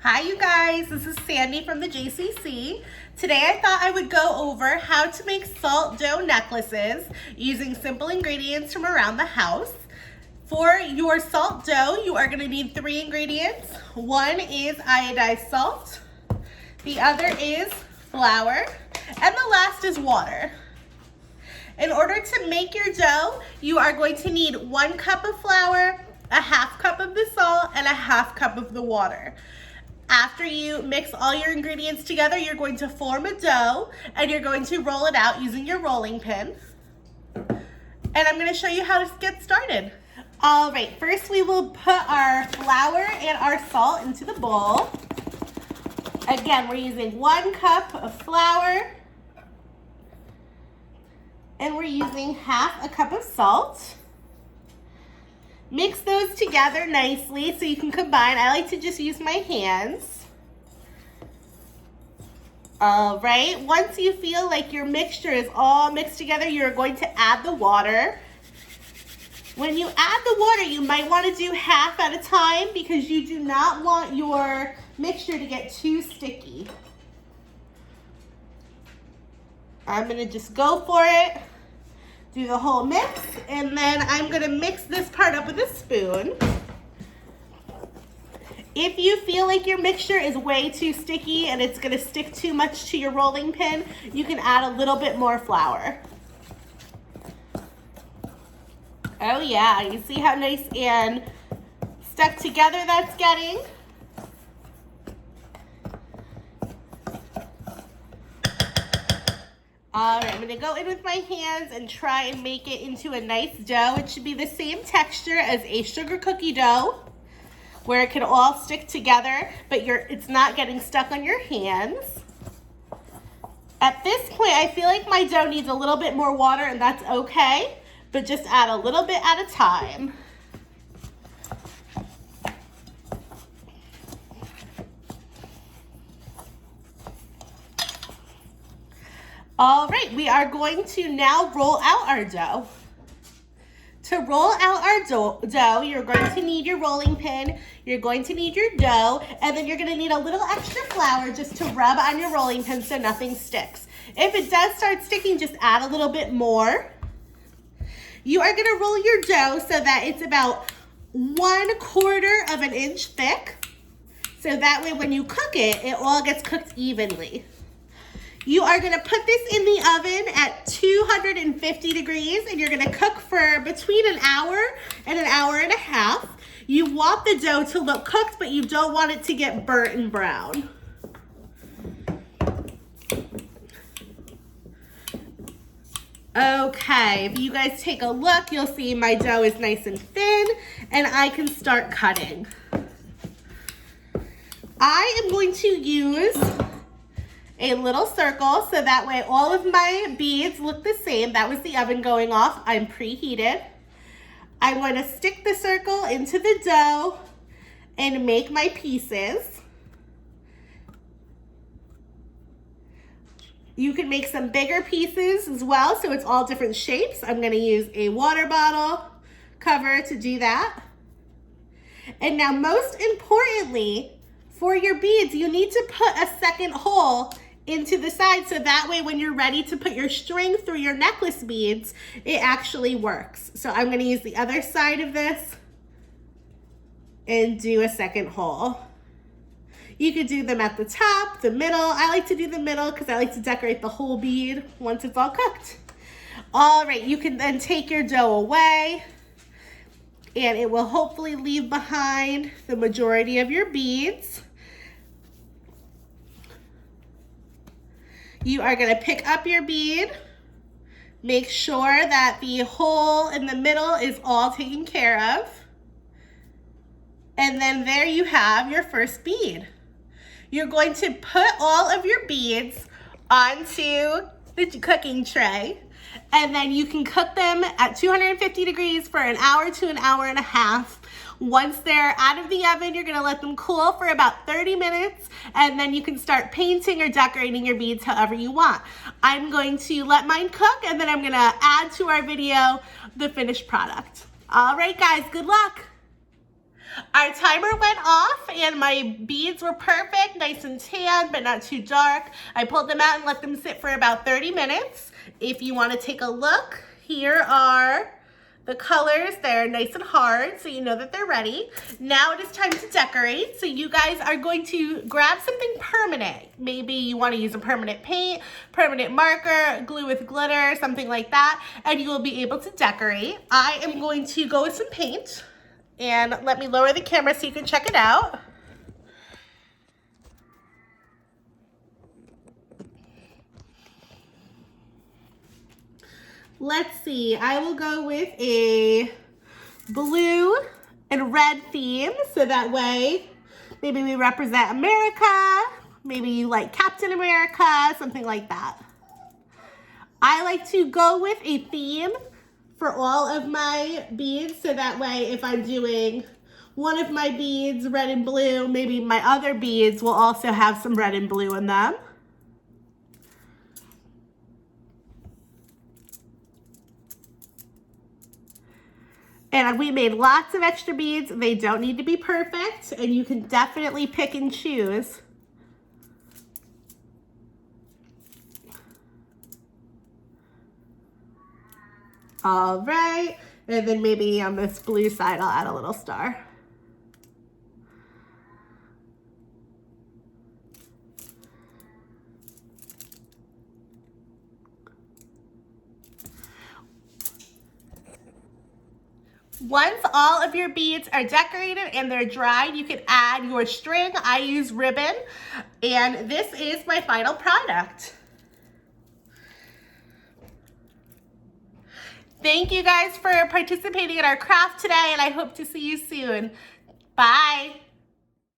Hi you guys, this is Sandy from the JCC. Today I thought I would go over how to make salt dough necklaces using simple ingredients from around the house. For your salt dough, you are going to need 3 ingredients. One is iodized salt, the other is flour, and the last is water. In order to make your dough, you are going to need 1 cup of flour, a half cup of the salt, and a half cup of the water. After you mix all your ingredients together, you're going to form a dough and you're going to roll it out using your rolling pin. And I'm going to show you how to get started. All right, first we will put our flour and our salt into the bowl. Again, we're using 1 cup of flour and we're using half a cup of salt. Mix those together nicely so you can combine. I like to just use my hands. All right, once you feel like your mixture is all mixed together, you're going to add the water. When you add the water, you might want to do half at a time because you do not want your mixture to get too sticky. I'm going to just go for it. Do the whole mix, and then I'm gonna mix this part up with a spoon. If you feel like your mixture is way too sticky and it's gonna stick too much to your rolling pin, you can add a little bit more flour. Oh yeah, you see how nice and stuck together that's getting? All right, I'm gonna go in with my hands and try and make it into a nice dough. It should be the same texture as a sugar cookie dough, where it can all stick together, but it's not getting stuck on your hands. At this point, I feel like my dough needs a little bit more water, and that's okay, but just add a little bit at a time. All right, we are going to now roll out our dough. To roll out our dough, you're going to need your rolling pin, you're going to need your dough, and then you're gonna need a little extra flour just to rub on your rolling pin so nothing sticks. If it does start sticking, just add a little bit more. You are gonna roll your dough so that it's about 1/4 of an inch thick, so that way when you cook it, it all gets cooked evenly. You are gonna put this in the oven at 250 degrees and you're gonna cook for between an hour and an hour and a half. You want the dough to look cooked, but you don't want it to get burnt and brown. Okay, if you guys take a look, you'll see my dough is nice and thin and I can start cutting. I am going to use a little circle so that way all of my beads look the same. That was the oven going off. I'm preheated. I'm going to stick the circle into the dough and make my pieces. You can make some bigger pieces as well, so it's all different shapes. I'm going to use a water bottle cover to do that. And now, most importantly, for your beads, you need to put a second hole into the side so that way when you're ready to put your string through your necklace beads, it actually works. So I'm gonna use the other side of this and do a second hole. You could do them at the top, the middle. I like to do the middle because I like to decorate the whole bead once it's all cooked. All right, you can then take your dough away and it will hopefully leave behind the majority of your beads. You are gonna pick up your bead, make sure that the hole in the middle is all taken care of, and then there you have your first bead. You're going to put all of your beads onto the cooking tray, and then you can cook them at 250 degrees for an hour to an hour and a half. Once they're out of the oven, you're gonna let them cool for about 30 minutes, and then you can start painting or decorating your beads however you want. I'm going to let mine cook, and then I'm gonna add to our video the finished product. All right, guys, good luck. Our timer went off and my beads were perfect, nice and tan, but not too dark. I pulled them out and let them sit for about 30 minutes. If you want to take a look, here are the colors. They're nice and hard, so you know that they're ready. Now it is time to decorate. So you guys are going to grab something permanent. Maybe you want to use a permanent paint, permanent marker, glue with glitter, something like that, and you will be able to decorate. I am going to go with some paint. And let me lower the camera so you can check it out. Let's see, I will go with a blue and red theme, so that way maybe we represent America, maybe you like Captain America, something like that. I like to go with a theme for all of my beads, so that way if I'm doing one of my beads red and blue, maybe my other beads will also have some red and blue in them. And we made lots of extra beads. They don't need to be perfect, and you can definitely pick and choose. All right, and then maybe on this blue side, I'll add a little star. Once all of your beads are decorated and they're dried, you can add your string. I use ribbon, and this is my final product. Thank you guys for participating in our craft today, and I hope to see you soon. Bye.